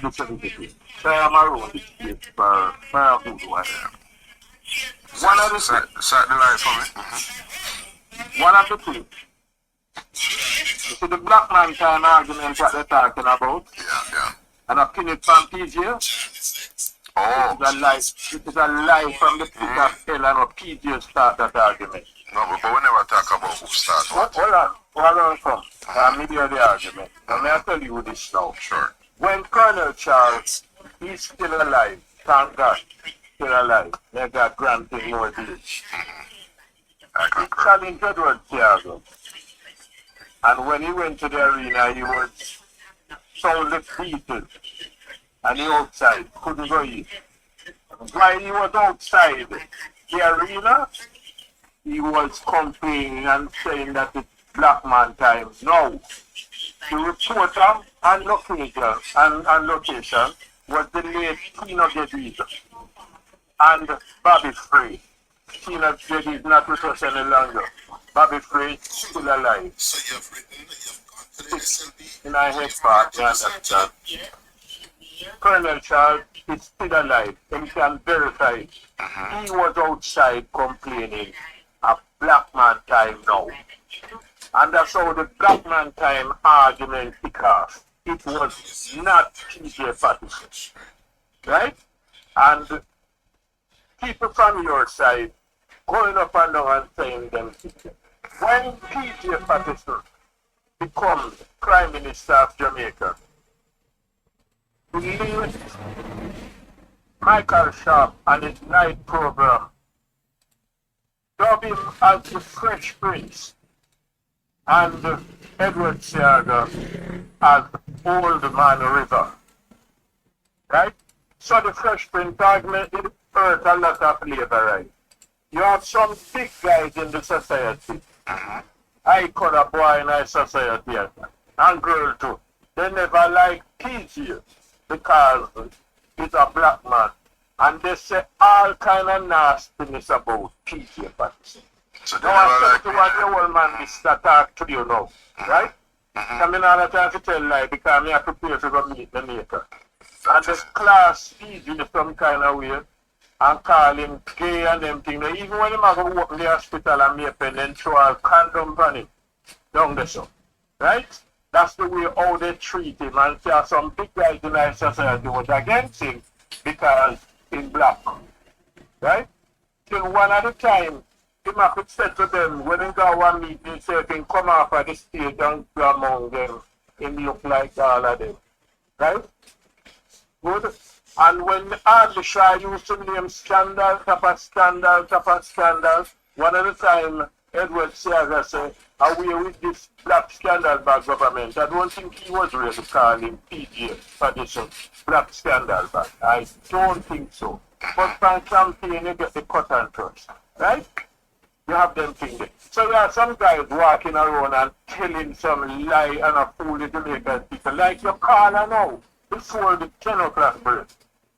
the 72. So I'm around this place for a good while. One of the Set the light for me. one of the things, you see the black man time argument that they're talking about, Yeah. and I've seen it from PJ. Oh. It is a lie from the pit of hell, and a PJ start that argument. No, but we never talk about who starts what. Hold on, come. Maybe the argument. Now, may I tell you this now? Sure. When Colonel Charles is still alive, thank God, still alive, may God grant him more days. He challenged Edward Thiago. And when he went to the arena, he was soundly beaten. And he outside, couldn't go in. While he was outside the arena, he was complaining and saying that it's black man time. No. The reporter and location was the late Tina Geddes and Bobby Free. Tina Geddes is not with us any longer. Bobby Free is still alive. So you've gone to the SLB? In our head part, you understand? Colonel Charles is still alive. And can verify it. He was outside complaining of black man time now. And that's how the black man time argument kicked off. It was not TJ Patterson. Right? And people from your side going up and down and saying them. When TJ Patterson becomes Prime Minister of Jamaica, the late Michael Sharp and his night program dubbed him as the Fresh Prince, and Edward Thiago as Old Man River. Right? So the Fresh Prince argument it hurt a lot of labor rights. You have some big guys in the society. I call a boy in our society and girl too. They never like PG because he's a black man. And they say all kind of nastiness about PG Patterson. So they Now never I like to what the old man is to talk to you now, right? I mean, all the time to tell lie because I have to pay to go meet the maker. And the class feeds you some kind of way and call him gay and them things. Even when he might go open the hospital and make pen and throw a condom on him, down the show, right? That's the way how they treat him. And there are some big guys in our society was against him because he's black, right? Till one at a time, he might say to them, when he go one meeting, he say, he come off of the stage and go among them, he look like all of them, right? Good. And when Alisha used to name scandal, top scandal, one at a time, Edward Seaga said, away with this black scandal bag government. I don't think he was really calling PJ Patterson black scandal bag. I don't think so. But from campaign, you get the cut and trust, right? You have them thinking. So you have some guys walking around and telling some lie and a fool to Jamaican people. Like your caller now, before the 10 o'clock break.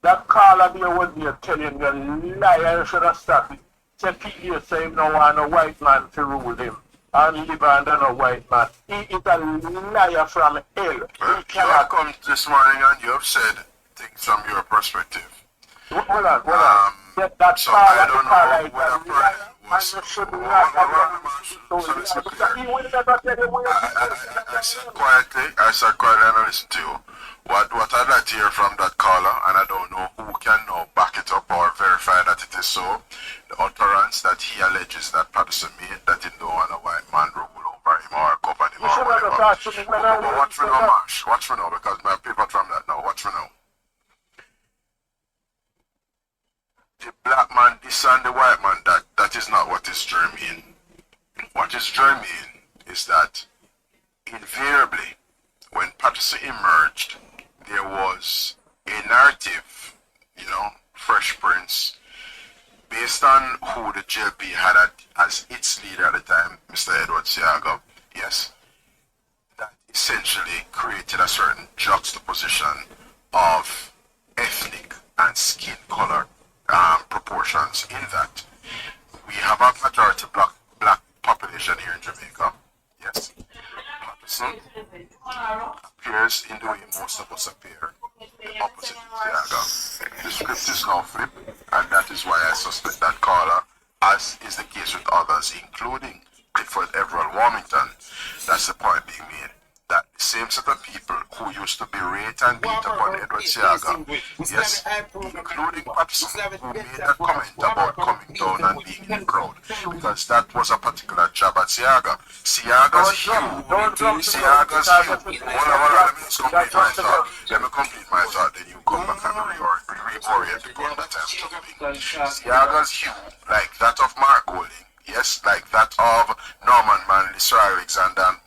That caller there was there telling you lie, you should have stopped it. Say PJ say him no want a white man to rule him. And live under a white man. He is a liar from hell. You have come this morning and you have said things from your perspective. Hold on. That so caller, I don't know was whether and you should not have I said quietly and I listened to you. What I'd like to hear from that caller, and I don't know who can now back it up or verify that it is so, the utterance that he alleges that Patterson made that he don't want a white man rule over him or cover him or whatever. But watch me now, Marsh. Watch me now, because my paper from that now. Watch me now. The black man, this and the white man, that is not what is germane. What is germane is that invariably, when Patterson emerged, there was a narrative, Fresh Prince, based on who the JLP had as its leader at the time, Mr. Edward Thiago, yes, that essentially created a certain juxtaposition of ethnic and skin color proportions in that we have a majority black population here in Jamaica, yes. Patterson appears in the way most of us appear. is now flipped, and that is why I suspect that caller, as is the case with others, including Clifford Everall Warmington. That's the point being made. That the same set of people who used to berate and beat upon Edward Siaga, yes, including Patterson, who made that comment about coming down and being in the crowd, because that was a particular jab at Siaga. Siaga's hue, hold on, let me complete my thought, then you come back and reorient the gun that I'm talking. Siaga's hue, like that of Mark Golding, yes, like that of Norman Manley, Sir Alexander, and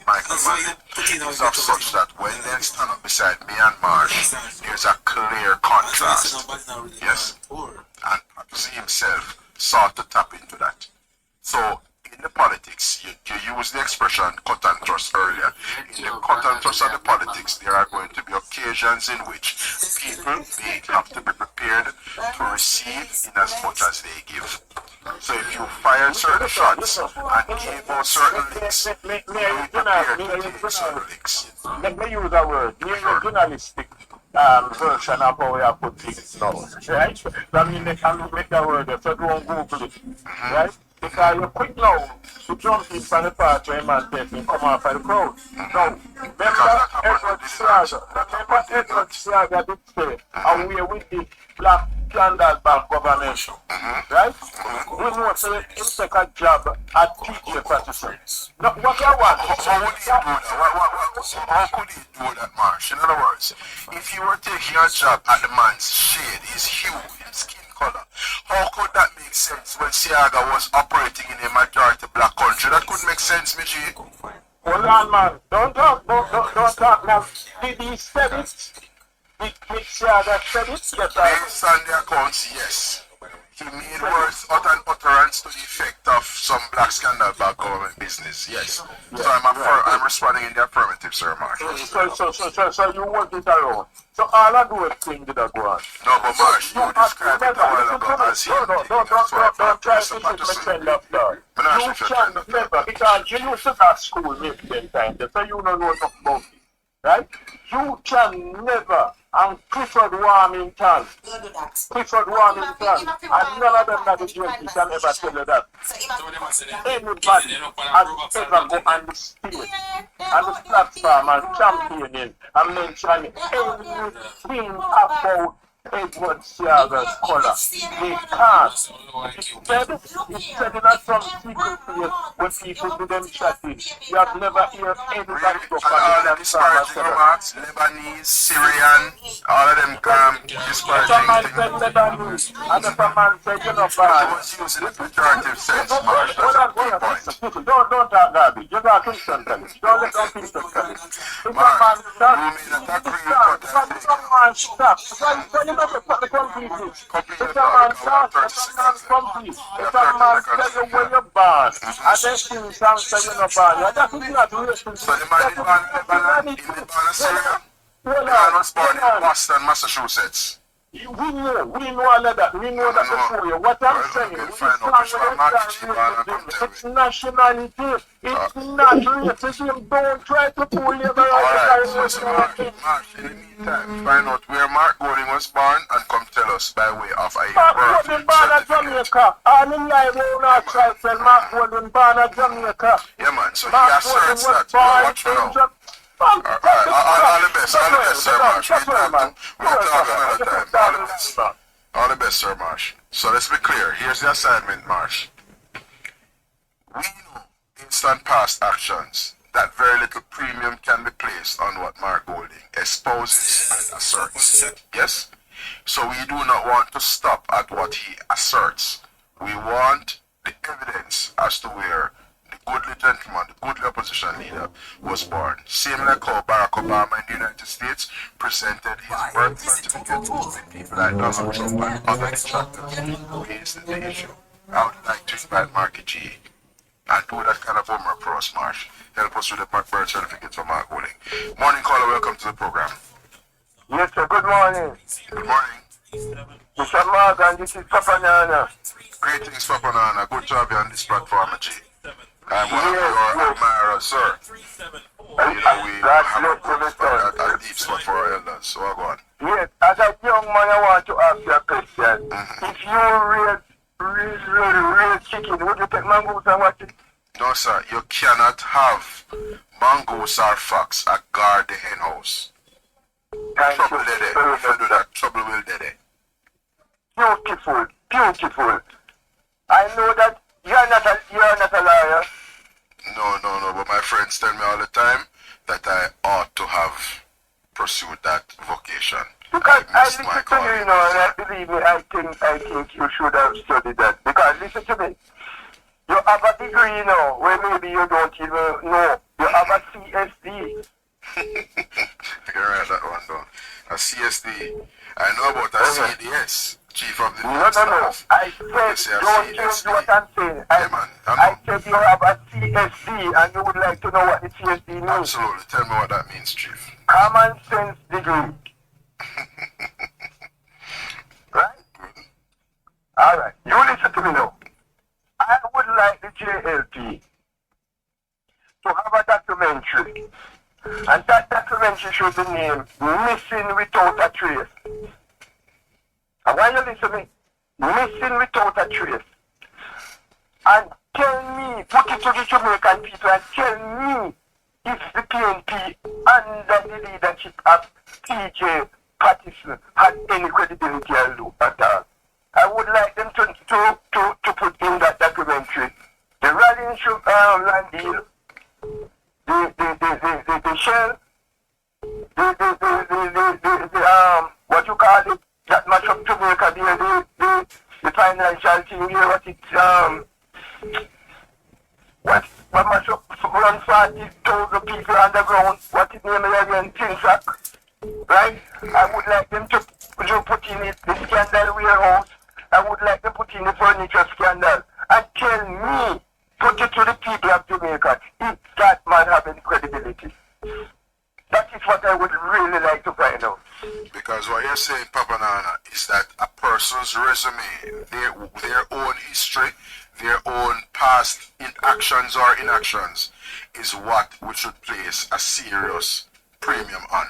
Michael Manley, is of such that when they stand up beside me and Marsh, there's a clear contrast. Yes? And Patterson himself sought to tap into that. So, in the politics, you used the expression cut and thrust earlier. In the cut and thrust of the politics, there are going to be occasions in which people may have to be prepared to receive in as much as they give. So if you fire certain shots and gave out certain licks, you be prepared to take certain licks. Let me use a word, the journalistic version of how we have put things now, right? I mean, they can make the word, so don't Google it, right? Because you're quick now to jump in from the party and man and come out for the crowd. Now, remember Edward Slager did say, and we are with the black scandal back government, right? We know so him take a job at teacher practices. Now, what I want, how could he do that, Marsh? In other words, if you were taking a job at the man's shade, his hue, his skin color, how could that make sense when Siaga was operating in a majority black country? That could make sense, Michi. Hold on, man. Don't talk now. Did he say it? Did Siaga say it? Yes, based on the accounts, yes. He made words utterance to the effect of some black scandal about government business, yes. So I'm responding in the affirmative, Sir Marsh. So you want it around. So all I do is thing did I go on. No, but Marsh, you described it a while ago as him. Don't try to make me send up there. You can never, because you used to that school maybe 10 times, so you don't know enough about it, right? You can never, and Clifford Warmington, and none of them that is guilty can ever tell you that. Anybody has ever go on the stage, and the platform, and championing, and mentioning anything about Edward Siaga's color. They can't. Instead of some secret place when people do them chatting, you have never heard anybody go for that disparaging remarks, Lebanese, Syrian, all of them disparaging things. Lebanese, and if a man said, you know, bad. He was using the pejorative sense, Marsh. That's a key point. Don't talk garbage. You got Christian tell it. Don't let them Christian tell it. If a man stop, you never put the complete it. If a man start, complete. If a man tell you when you're born, and then things and say you're not born, you just not listen. So the man in Lebanon, Syria, the man was born in Boston, Massachusetts. We know all of that. We know that before you. What I'm saying, it's nationality. It's not racism. Don't try to pull you around. Mark, in the meantime, find out where Mark Golding was born and come tell us by way of a birth certificate. Born at Jamaica. I'm in live on our trial. Mark Golding born at Jamaica. Yeah, man. So he asserts that. Watch now. All the best, Sir Marsh. We'll talk another time. All the best, Sir Marsh. So let's be clear. Here's the assignment, Marsh. We know, based on past actions, that very little premium can be placed on what Mark Golding espouses and asserts. Yes? So we do not want to stop at what he asserts. We want the evidence as to where the goodly gentleman, the goodly opposition leader, was born. Same like how Barack Obama in the United States presented his birth certificate with people like Donald Trump and other detractors who raised the issue. I would like to invite Marky G and do that kind of homework for us, Marsh. Help us with the birth certificate for Mark Golding. Morning caller, welcome to the program. Yes, sir. Good morning. Good morning. Mr. Morgan, this is Papanana. Greetings, Papanana. Good job you on this platform, G. I'm one of your admirers, sir. we God have bless you, Mr. a deep spot for our elders. So I go on. Yes, as a young man, I want to ask you a question. If you raise chicken, would you take mongoose and watch it? No, sir, you cannot have mongoose or fox guard the hen house. Trouble there. If you do that, trouble will there. Beautiful, beautiful. I know that you're not a liar. No, but my friends tell me all the time that I ought to have pursued that vocation. Because I listen my to you, and I believe me, I think you should have studied that. Because listen to me, you have a degree, where maybe you don't even know. You have a CSD. I can write that one down. A CSD. I know about a CDS, Chief of the No. Staff. I said, don't change what I'm saying. I said you have a CSD, and you would like to know what the CSD means. Absolutely. Tell me what that means, Chief. Common sense degree. Right? Alright. You listen to me now. I would like the JLP to have a documentary. And that documentary should be named Missing Without a Trace. And why you listen to me? Missing Without a Trace. And tell me, put it to the Jamaican people and tell me if the PNP under the leadership of TJ Patterson had any credibility at all. I would like them to put in that documentary the rallying land deal, the shell, the what you call it, that much of Jamaica deal, the financial thing here, what much of run 40,000 people underground, what it name again, Tinsack, right? I would like them to put in it, the scandal warehouse. I would like to put in the furniture scandal and tell me, put it to the people of Jamaica, if that man have any credibility. That is what I would really like to find out. Because what you're saying, Papa Nana, is that a person's resume, their own history, their own past actions or inactions, is what we should place a serious premium on.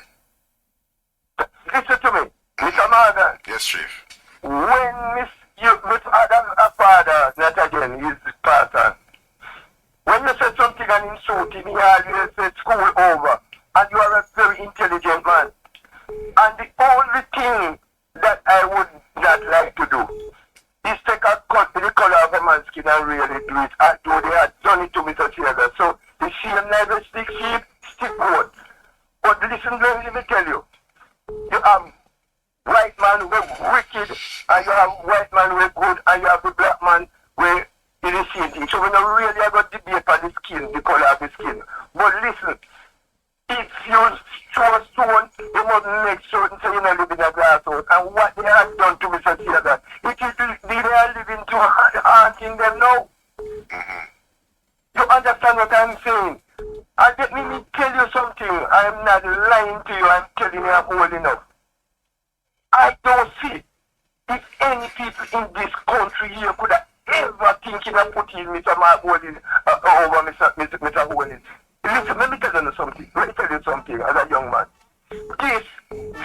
Listen to me, Mr. Marlon. Yes, Chief. When Miss Adam's father, not again, he's the pastor. When you say something and insult him, he always says school over. And you are a very intelligent man. And the only thing that I would not like to do is take a cut to the color of a man's skin and really do it, although they had done it to Mr. Taylor. So the same never stick sheep, stick goat. But listen, let me tell you, you have white man were wicked, and you have white man were good, and you have the black man were in the same thing. So we don't really have a debate on the skin, the color of the skin. But listen, if you throw a stone, you must make certain so you don't live in a glass house. And what they have done to Mr. Taylor, it is they are living to haunting them now. You understand what I'm saying? And let me tell you something. I'm not lying to you. I'm telling you I'm old enough. I don't see if any people in this country here could have ever thinking of putting Mr. Mark Holding over Mr. Holding. Listen, let me tell you something. Let me tell you something as a young man. This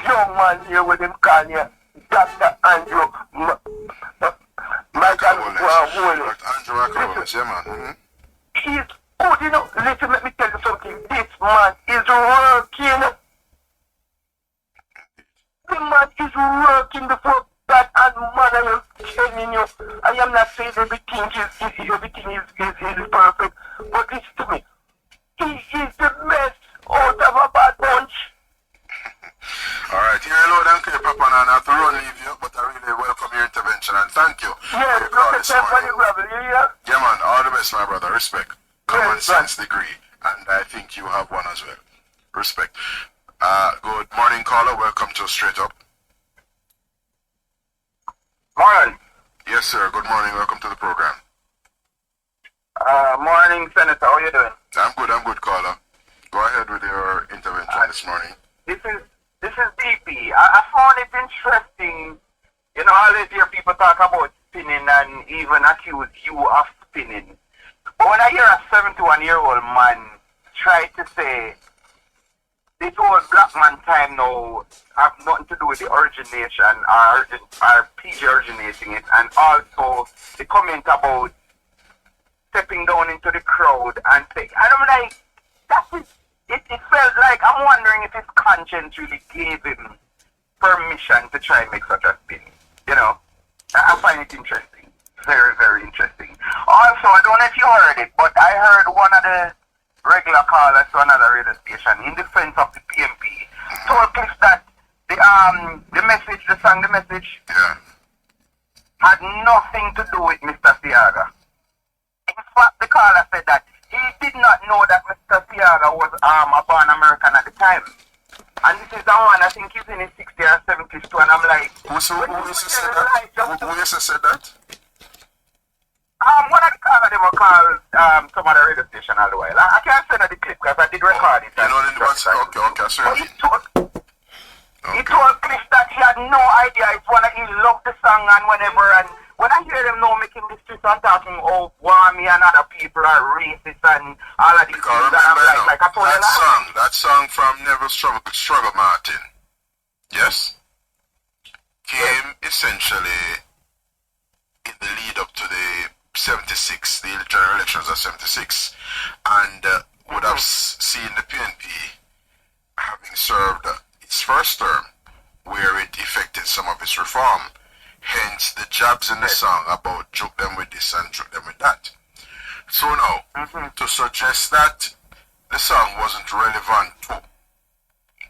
young man here with him calling here, Dr. Andrew Michael Holding. He's good, you know. Listen, let me tell you something. This man is working. The man is working before God and man, I am telling you. I am not saying everything is perfect, but listen to me. He is the best out of a bad bunch. Alright, here hello and clear, Papa Nana. I have to run leave you, but I really welcome your intervention and thank you. Yes, look at that funny gravel, you hear? Yeah man, all the best my brother, respect. Common sense degree, and I think you have one as well. Respect. Good morning caller, welcome to Straight Up. Marlon. Yes sir, good morning, welcome to the program. Morning Senator, how you doing? I'm good caller. Go ahead with your intervention this morning. This is DP. I found it interesting, you know, I always hear people talk about spinning and even accuse you of spinning. But when I hear a 71-year-old man try to say with the origination, our PG originating it, and also the comment about stepping down into the crowd and saying, and I'm like, it felt like, I'm wondering if his conscience really gave him permission to try and make such a spin. You know, I find it interesting. Very, very interesting. Also, I don't know if you heard it, but I heard one of the regular callers to another radio station in defense of the PMP told Cliff that the message had nothing to do with Mr. Siaga. In fact, the caller said that he did not know that Mr. Siaga was a born American at the time. And this is the one, I think he's in his 60s or 70s too, and I'm like... Who used to say that? Who used to say that? One of the callers, they were called some other radio station all the while. I can't send her the clip because I did record it. You know the ones? Okay, sorry. He told Cliff that he had no idea. It's one of he loved the song and whenever, and when I hear them now making this twist and talking, oh, Wami and other people are racist and all of these things, and I'm like I told you that song from Never Struggle Martin, yes, came essentially in the lead up to the 76, the general elections of 76, and would have seen the PNP having served its first term, where it effected some of its reform. Hence the jabs in the song about joke them with this and joke them with that. So now, to suggest that the song wasn't relevant to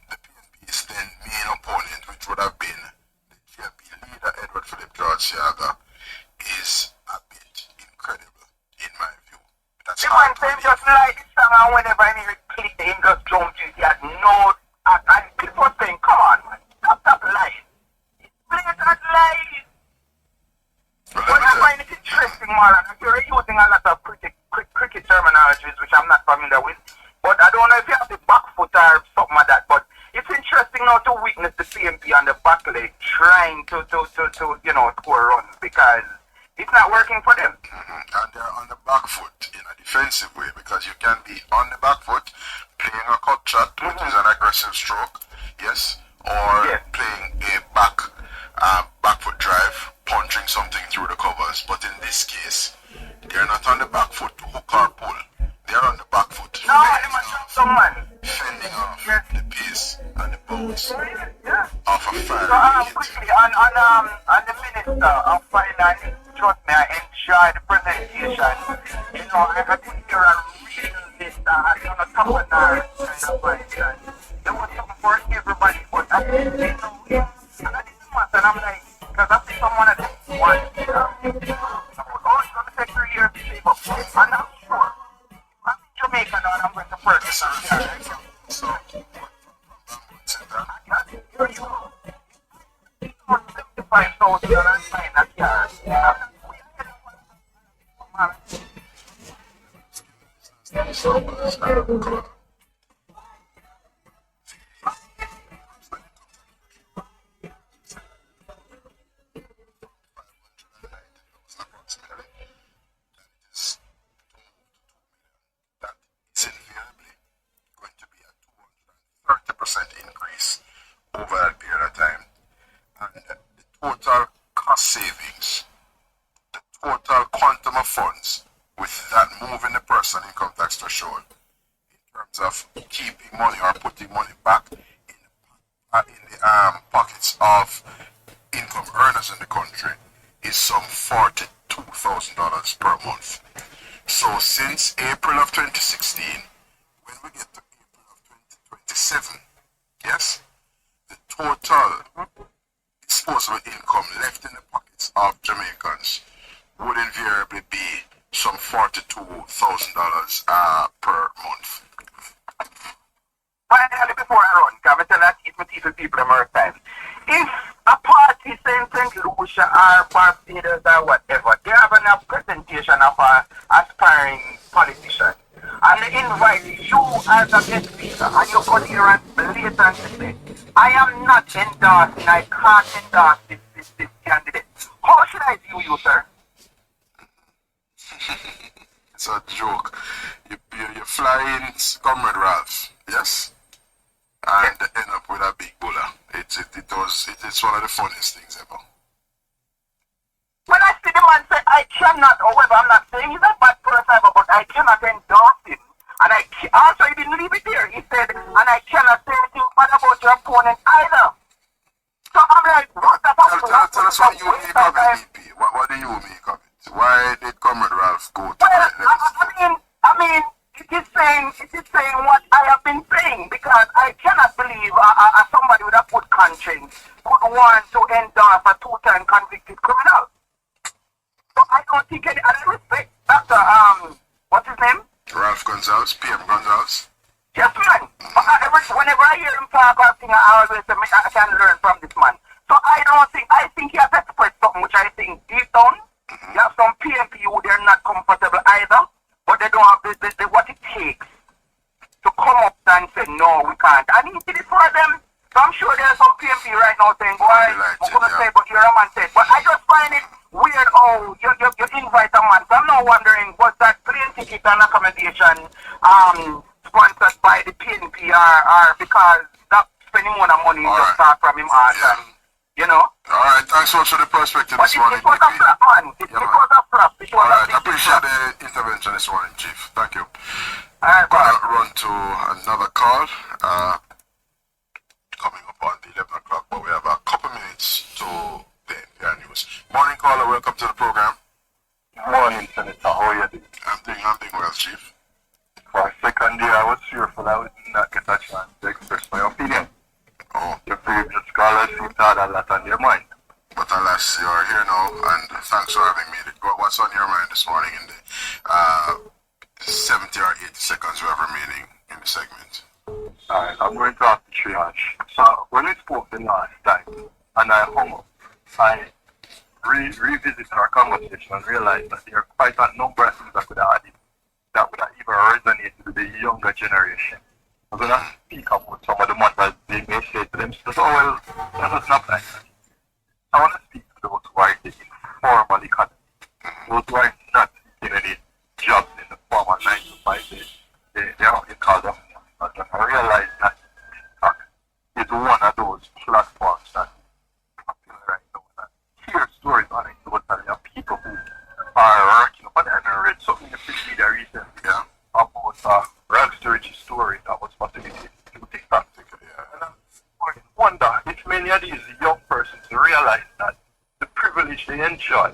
the PNP's then main opponent, which would have been the JLP leader Edward Philip George Siaga, is a bit incredible in my view. That's how the man just like the song, and whenever he clicked him just jumped in, he had no, and people were saying, come on man, stop lying. It's blatant lies. But I find it interesting, Marlon. You're using a lot of cricket terminologies, which I'm not familiar with. But I don't know if you have the back foot or something like that. But it's interesting now to witness the PMP on the back leg trying to score runs because it's not working for them. And they're on the back foot in a defensive way because you can be on the back foot playing a cut shot, which is an aggressive stroke, yes, or playing a back foot drive, punching something through the covers. But in this case, they're not on the back foot to hook or pull. They're on the back foot, fending off the pace and the bounce of a fire. So quickly, on the Minister of Finance, trust me, I enjoyed the presentation. You know, I think you're a real list, on the top of that kind of like, there was something for everybody, but I didn't know it. And I didn't want, and I'm like, because I think someone at this one, it's going to take 3 years to save up. I'm not sure. I'm in Jamaica now, and I'm going to purchase something. So, increase over that period of time. And the total cost savings, the total quantum of funds with that move in the personal income tax threshold in terms of keeping money or putting money back in the pockets of income earners in the country is some $42,000 per month. So since April of 2016, when we get to April of 2027, yes, the total disposable income left in the pockets of Jamaicans would invariably be some $42,000 per month. Finally, before I run, can I tell that keep my teeth with people in more time. If a party in St. Lucia or Barbados or whatever, they have a presentation of an aspiring politician, and they invite you as a guest speaker, and you come here and blatantly say, I am not endorsing, I can't endorse this candidate. How should I view you, sir? It's a joke. You fly in Comrade Ralph, yes? And end up with a big bulla. It's one of the funniest things ever. When I see the man say, I cannot, however, I'm not saying he's a bad person, but I cannot endorse him. And also, he didn't leave it there. He said, and I cannot say anything bad about your opponent either. So I'm like, what the fuck? Tell us what you make of it, DP. What do you make of it? Why did Comrade Ralph go to well, that? I mean, it is saying what I have been saying, because I cannot believe somebody with a good conscience could want to endorse a two-time convicted criminal. So I don't think any other respect. Dr. What's his name? Ralph Gonzalez, PM Gonzalez. Yes, man. Whenever I hear him talk about things, I always say, I can learn from this man. So I think he has expressed something which I think deep down, you have some PMP who they're not comfortable either, but they don't have what it takes to come up and say, no, we can't. And he did it for them. So I'm sure there's some PMP right now saying, boy, I'm going to say, but you're a man said. But I just find it weird, you invite a man. So I'm now wondering, was that plane ticket and accommodation sponsored by the PNP or because that spending more money just start from him heart, you know? Alright, thanks so much for the perspective this morning. It was a flop, man. It was a flop. Alright, I appreciate the intervention this morning, Chief. Thank you. Alright, gonna run to another call. Coming up on the 11 o'clock, but we have a couple minutes to the NPR news. Morning caller, welcome to the program. Morning, Senator. How are you doing? I'm doing well, Chief. For a second there, I was fearful I would not get a chance to express my opinion. Oh. Your previous callers seem to have a lot on their mind. But alas, you are here now, and thanks for having me. What's on your mind this morning in the 70 or 80 seconds we have remaining in the segment? Alright, I'm going to have to triage. So, when we spoke the last time, and I hung up, I revisited our conversation and realized that there are quite a number of things that could have added that would have even resonated with the younger generation. I'm going to speak about some of the matters they may say to themselves, oh well, that doesn't apply. I want to speak to those who are in the informal economy, those who are not seeking any jobs in the formal 9 to 5 they are what you call them. I realize that TikTok is one of those platforms that is popular right now. That hear stories on it, but there are people who are working up, and I read something in the media recently about Rags to Riches story that was facilitated through TikTok. And I wonder if many of these young persons realize that the privilege they enjoy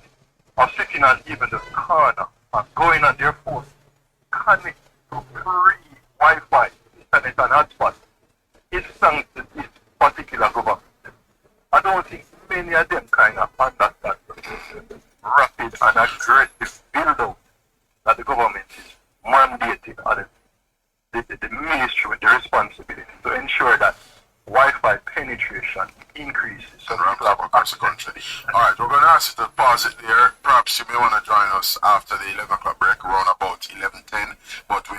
of sitting on even the corner and going on their phone, connect to free Wi-Fi, internet and hotspot, is thanks to this particular government. I don't think many of them kind of understand the rapid and aggressive build-out that the government is mandating on the ministry with the responsibility to ensure that Wi-Fi penetration increases. So people have across the country. Alright, we're going to ask you to pause it there. Perhaps you may want to join us after the 11 o'clock break, around about 11:10. But we're